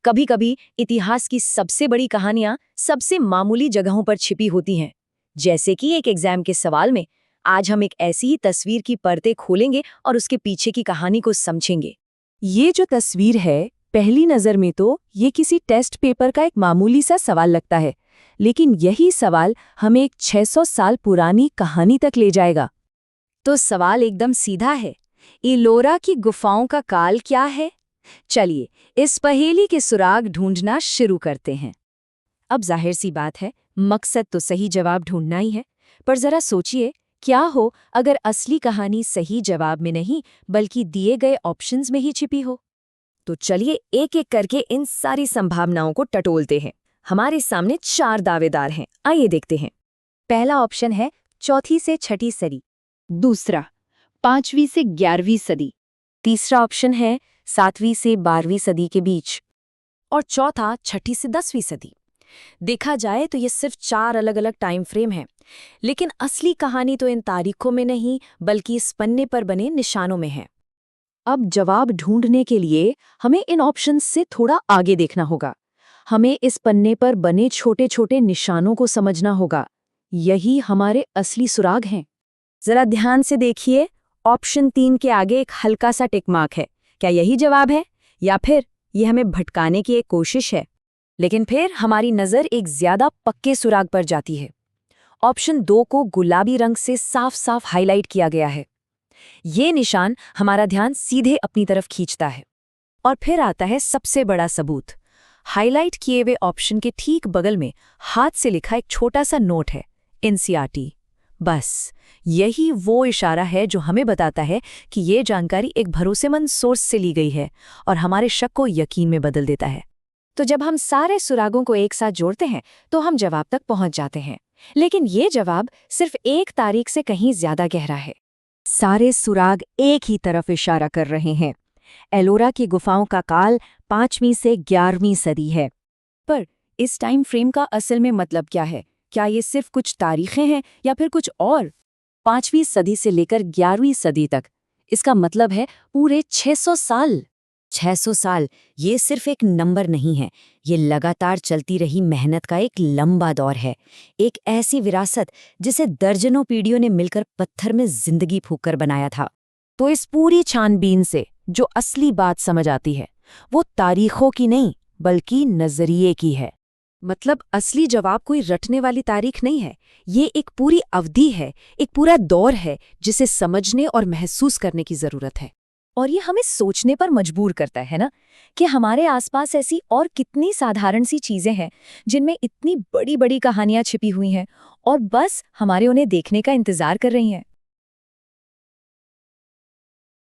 कभी कभी इतिहास की सबसे बड़ी कहानियां सबसे मामूली जगहों पर छिपी होती हैं। जैसे कि एक एग्जाम के सवाल में आज हम एक ऐसी ही तस्वीर की परतें खोलेंगे और उसके पीछे की कहानी को समझेंगे। ये जो तस्वीर है, पहली नज़र में तो ये किसी टेस्ट पेपर का एक मामूली सा सवाल लगता है, लेकिन यही सवाल हमें एक 600 साल पुरानी कहानी तक ले जाएगा। तो सवाल एकदम सीधा है, इलोरा की गुफाओं का काल क्या है? चलिए इस पहेली के सुराग ढूंढना शुरू करते हैं। अब जाहिर सी बात है, मकसद तो सही जवाब ढूंढना ही है, पर जरा सोचिए क्या हो अगर असली कहानी सही जवाब में नहीं बल्कि दिए गए ऑप्शंस में ही छिपी हो। तो चलिए एक एक करके इन सारी संभावनाओं को टटोलते हैं। हमारे सामने 4 दावेदार हैं, आइए देखते हैं। पहला ऑप्शन है 4वीं से 6वीं सदी। दूसरा 5वीं से 11वीं सदी। तीसरा ऑप्शन है 7वीं से 12वीं सदी के बीच। और चौथा 6वीं से 10वीं सदी। देखा जाए तो ये सिर्फ 4 अलग अलग टाइम फ्रेम हैं, लेकिन असली कहानी तो इन तारीखों में नहीं बल्कि इस पन्ने पर बने निशानों में है। अब जवाब ढूंढने के लिए हमें इन ऑप्शंस से थोड़ा आगे देखना होगा। हमें इस पन्ने पर बने छोटे छोटे निशानों को समझना होगा। यही हमारे असली सुराग हैं। जरा ध्यान से देखिए, ऑप्शन 3 के आगे एक हल्का सा टिक मार्क है। क्या यही जवाब है या फिर ये हमें भटकाने की एक कोशिश है? लेकिन फिर हमारी नज़र एक ज्यादा पक्के सुराग पर जाती है। ऑप्शन 2 को गुलाबी रंग से साफ साफ हाईलाइट किया गया है। ये निशान हमारा ध्यान सीधे अपनी तरफ खींचता है। और फिर आता है सबसे बड़ा सबूत। हाईलाइट किए हुए ऑप्शन के ठीक बगल में हाथ से लिखा एक छोटा सा नोट है, एनसीईआरटी। बस यही वो इशारा है जो हमें बताता है कि ये जानकारी एक भरोसेमंद सोर्स से ली गई है और हमारे शक को यकीन में बदल देता है। तो जब हम सारे सुरागों को एक साथ जोड़ते हैं तो हम जवाब तक पहुंच जाते हैं, लेकिन ये जवाब सिर्फ एक तारीख से कहीं ज्यादा गहरा है। सारे सुराग एक ही तरफ इशारा कर रहे हैं। एलोरा की गुफाओं का काल 5वीं से 11वीं सदी है। पर इस टाइम फ्रेम का असल में मतलब क्या है? क्या ये सिर्फ कुछ तारीखें हैं या फिर कुछ और? 5वीं सदी से लेकर 11वीं सदी तक, इसका मतलब है पूरे 600 साल। 600 साल ये सिर्फ एक नंबर नहीं है, ये लगातार चलती रही मेहनत का एक लंबा दौर है। एक ऐसी विरासत जिसे दर्जनों पीढ़ियों ने मिलकर पत्थर में जिंदगी फूंककर बनाया था। तो इस पूरी छानबीन से जो असली बात समझ आती है वो तारीखों की नहीं बल्कि नजरिए की है। मतलब असली जवाब कोई रटने वाली तारीख नहीं है, ये एक पूरी अवधि है, एक पूरा दौर है जिसे समझने और महसूस करने की जरूरत है। और ये हमें सोचने पर मजबूर करता है ना, कि हमारे आसपास ऐसी और कितनी साधारण सी चीजें हैं जिनमें इतनी बड़ी बड़ी कहानियां छिपी हुई हैं और बस हमारे उन्हें देखने का इंतजार कर रही हैं।